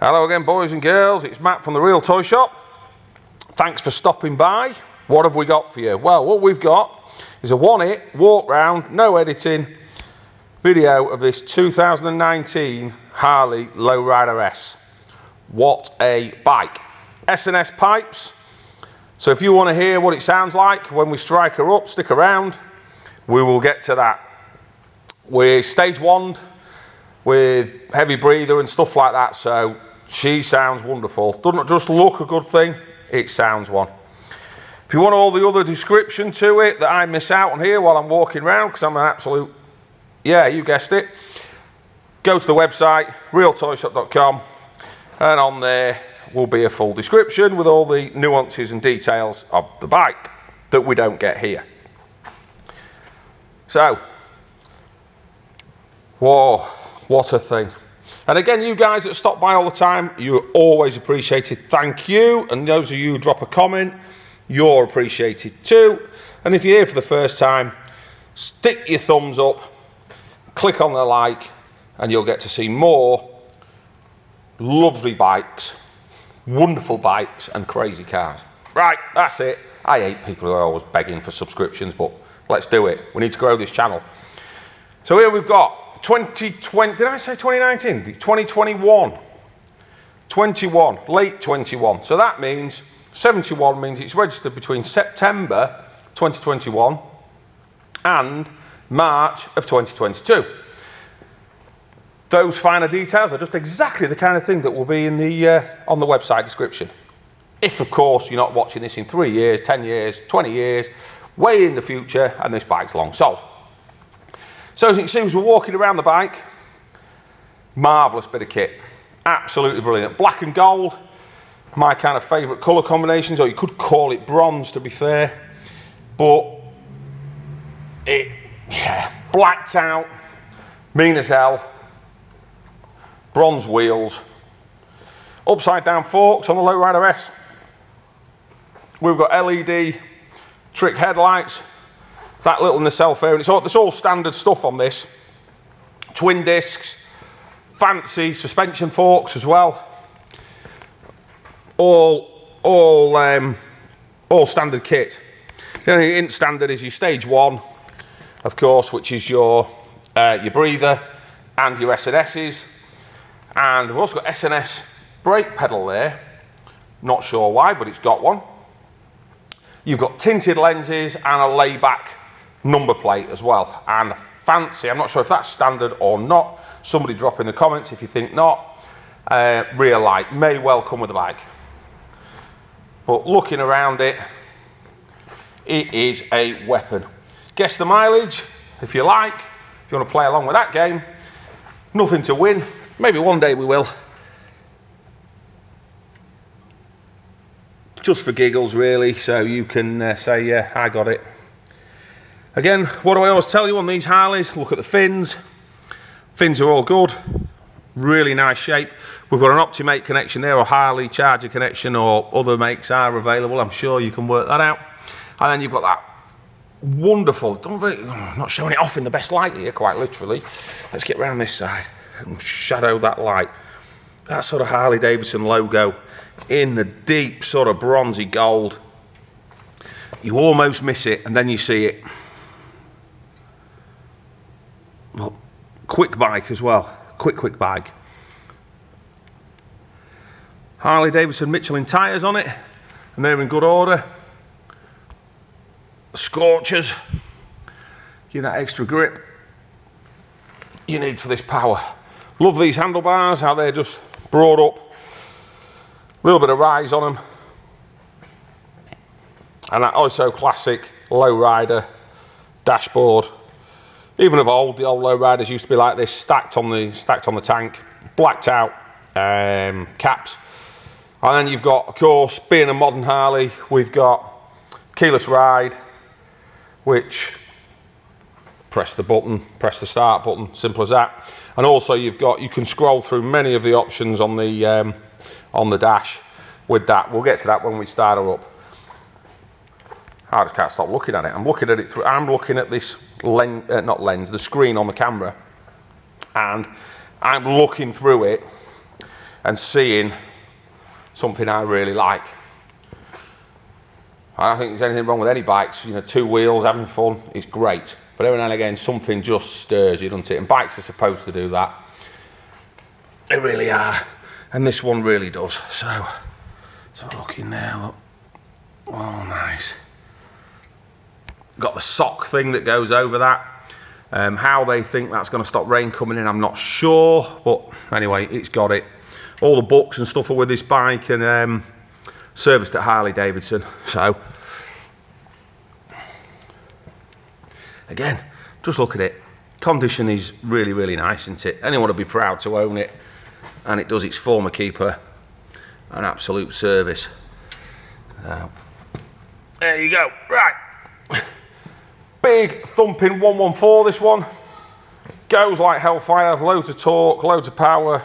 Hello again, boys and girls, it's Matt from the Real Toy Shop. Thanks for stopping by. What have we got for you? Well, what we've got is a one-hit, walk round, no editing video of this 2019 Harley Lowrider S. What a bike. S&S pipes. So if you want to hear what it sounds like when we strike her up, stick around. We will get to that. We're stage one with heavy breather and stuff like that, so she sounds wonderful. Doesn't just look a good thing, it sounds one. If you want all the other description to it that I miss out on here while I'm walking around, because I'm an absolute, yeah, you guessed it, go to the website, realtoyshop.com, and on there will be a full description with all the nuances and details of the bike that we don't get here. So, whoa, what a thing. And again, you guys that stop by all the time, you're always appreciated. Thank you. And those of you who drop a comment, you're appreciated too. And if you're here for the first time, stick your thumbs up, click on the like, and you'll get to see more lovely bikes, wonderful bikes, and crazy cars. Right, that's it. I hate people who are always begging for subscriptions, but let's do it. We need to grow this channel. So here we've got 2020, did I say 2019? 2021. 21, late 21. So that means 71 means it's registered between September 2021 and March of 2022. Those finer details are just exactly the kind of thing that will be in the on the website description. If, of course, you're not watching this in 3 years, 10 years, 20 years, way in the future, and this bike's long sold. So as you can see, as we're walking around the bike, marvellous bit of kit. Absolutely brilliant. Black and gold, my kind of favourite colour combinations, or you could call it bronze to be fair. But it, yeah, blacked out, mean as hell. Bronze wheels. Upside down forks on the Lowrider S. We've got LED trick headlights. That little nacelle fairing, it's all standard stuff on this. Twin discs, fancy suspension forks as well. All standard kit. The only in standard is your stage one, of course, which is your breather and your S&S's. And we've also got S&S brake pedal there. Not sure why, but it's got one. You've got tinted lenses and a layback number plate as well, and fancy, I'm not sure if that's standard or not, somebody drop in the comments if you think not. Rear light may well come with the bike, but looking around it, it is a weapon. Guess the mileage if you like, if you want to play along with that game. Nothing to win, maybe one day we will, just for giggles really, so you can say yeah, I got it. Again, what do I always tell you on these Harleys? Look at the fins. Fins are all good. Really nice shape. We've got an Optimate connection there, or Harley charger connection, or other makes are available. I'm sure you can work that out. And then you've got that wonderful, I'm not showing it off in the best light here, quite literally. Let's get round this side and shadow that light. That sort of Harley Davidson logo in the deep sort of bronzy gold. You almost miss it and then you see it. Well, quick bike as well, quick bike. Harley Davidson Michelin tyres on it, and they're in good order. Scorchers, give that extra grip you need for this power. Love these handlebars, how they're just brought up, a little bit of rise on them, and that also classic Lowrider dashboard. Even of old, the old Lowriders used to be like this, stacked on the tank, blacked out caps. And then you've got, of course, being a modern Harley, we've got keyless ride, which press the button, press the start button, simple as that. And also you can scroll through many of the options on the dash with that. We'll get to that when we start her up. I just can't stop looking at it. I'm looking at it through, I'm looking at this the screen on the camera, and I'm looking through it, and seeing something I really like. I don't think there's anything wrong with any bikes, you know, two wheels, having fun, it's great. But every now and again, something just stirs you, doesn't it? And bikes are supposed to do that. They really are. And this one really does. So look in there, look. Oh, nice. Got the sock thing that goes over that. How they think that's going to stop rain coming in, I'm not sure. But anyway, it's got it. All the books and stuff are with this bike, and serviced at Harley Davidson. So again, just look at it. Condition is really, really nice, isn't it? Anyone would be proud to own it, and it does its former keeper an absolute service. So there you go. Right, big thumping 114. This one goes like hellfire. Loads of torque, loads of power,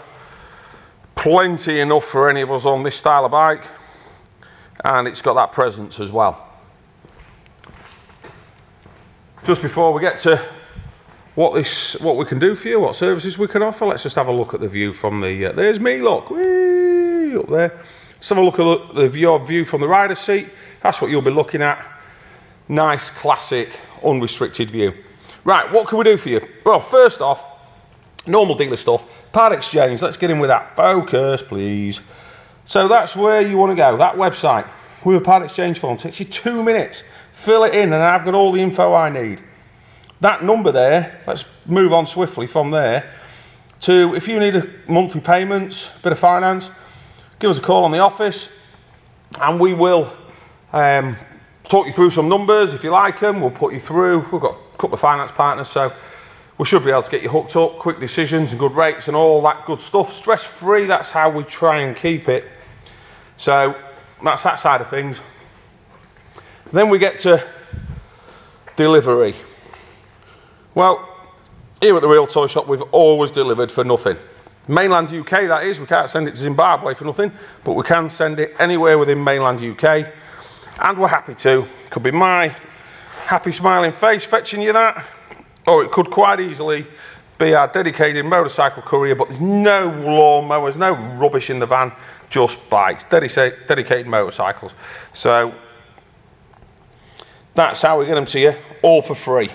plenty enough for any of us on this style of bike. And it's got that presence as well. Just before we get to what we can do for you, what services we can offer, let's just have a look at the view from the, there's me, look, whee, up there. Let's have a look at the view from the rider's seat. That's what you'll be looking at. Nice, classic, unrestricted view. Right, what can we do for you? Well, first off, normal dealer stuff, part exchange, let's get in with that. Focus, please. So that's where you want to go, that website with a part exchange form. Takes you 2 minutes. Fill it in and I've got all the info I need. That number there, let's move on swiftly from there to if you need a monthly payments, bit of finance, give us a call on the office and we will talk you through some numbers. If you like them, we'll put you through. We've got a couple of finance partners, so we should be able to get you hooked up, quick decisions and good rates and all that good stuff. Stress-free, that's how we try and keep it. So that's that side of things. Then we get to delivery. Well, here at the Real Toy Shop, we've always delivered for nothing. Mainland UK, that is. We can't send it to Zimbabwe for nothing, but we can send it anywhere within mainland UK. And we're happy to. Could be my happy smiling face fetching you that, or it could quite easily be our dedicated motorcycle courier, but there's no lawnmowers, no rubbish in the van, just bikes, dedicated motorcycles. So that's how we get them to you, all for free.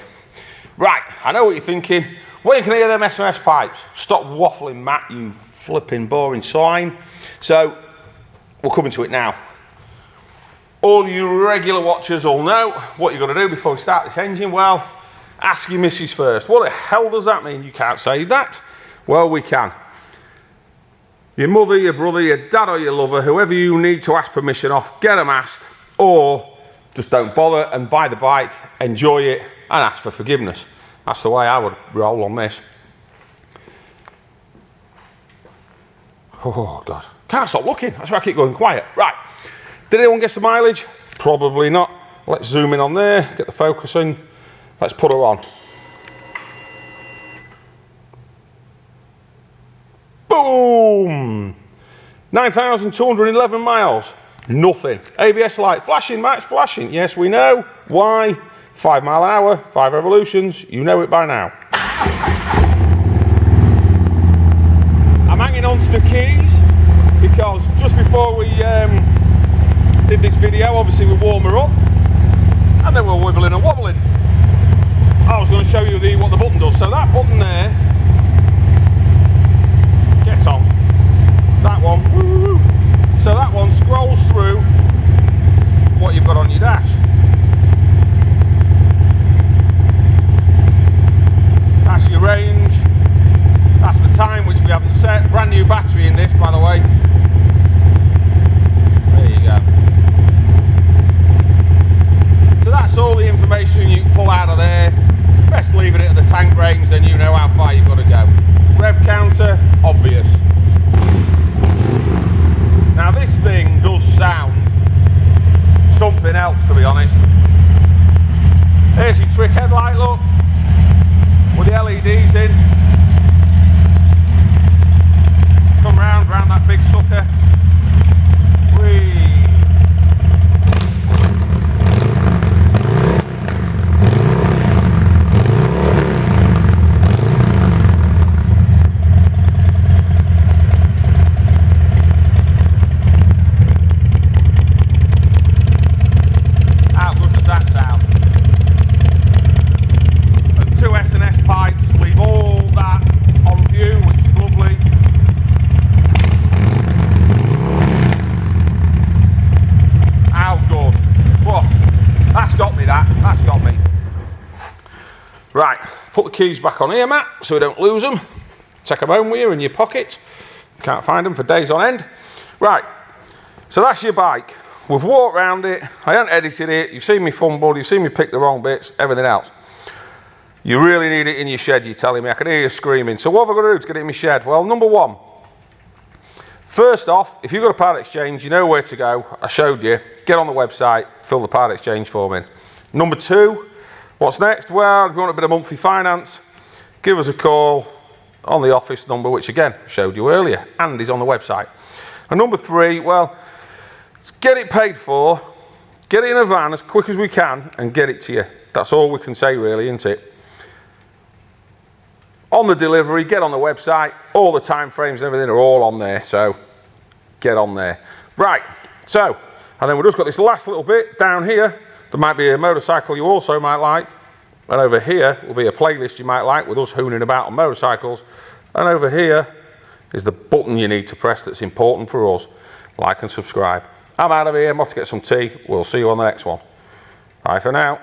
Right, I know what you're thinking. When can I hear them S&S pipes? Stop waffling, Matt, you flipping boring swine. So we're coming to it now. All you regular watchers will know what you've got to do before we start this engine. Well, ask your missus first. What the hell does that mean? You can't say that. Well, we can. Your mother, your brother, your dad or your lover, whoever you need to ask permission off, get them asked, or just don't bother and buy the bike, enjoy it and ask for forgiveness. That's the way I would roll on this. Oh God, can't stop looking. That's why I keep going quiet. Right, did anyone guess the mileage? Probably not. Let's zoom in on there, get the focus in. Let's put her on. Boom! 9,211 miles. Nothing. ABS light flashing, Max, flashing. Yes, we know. Why? 5 mile an hour, 5 revolutions. You know it by now. I'm hanging on to the keys because just before we did this video, obviously we warm her up and then we're wibbling and wobbling. I was going to show you what the button does. So that button there, get on. That one, woo-hoo. So that one scrolls through what you've got on your dash. That's your range. That's the time, which we haven't set. Brand new battery in this, by the way. There you go. So that's all the information you can pull out of there. Best leaving it at the tank ratings, then you know how far you've got to go. Rev counter, obvious. Now this thing does sound something else, to be honest. There's your trick headlight, look, with the LEDs in. Come round that big sucker. Whee. Right, put the keys back on here, Matt, so we don't lose them. Take them home with you in your pocket. Can't find them for days on end. Right, so that's your bike. We've walked around it, I haven't edited it, you've seen me fumble, you've seen me pick the wrong bits, everything else. You really need it in your shed, you're telling me. I can hear you screaming. So what have I got to do to get it in my shed? Well, number one, first off, if you've got a part exchange, you know where to go. I showed you. Get on the website, fill the part exchange form in. Number two, what's next? Well, if you want a bit of monthly finance, give us a call on the office number, which again, showed you earlier, and is on the website. And number three, well, get it paid for, get it in a van as quick as we can, and get it to you. That's all we can say really, isn't it? On the delivery, get on the website, all the time frames and everything are all on there, so get on there. Right, so, and then we've just got this last little bit down here. There might be a motorcycle you also might like, and over here will be a playlist you might like with us hooning about on motorcycles, and over here is the button you need to press that's important for us. Like and subscribe. I'm out of here, I'm off to get some tea. We'll see you on the next one. Bye for now.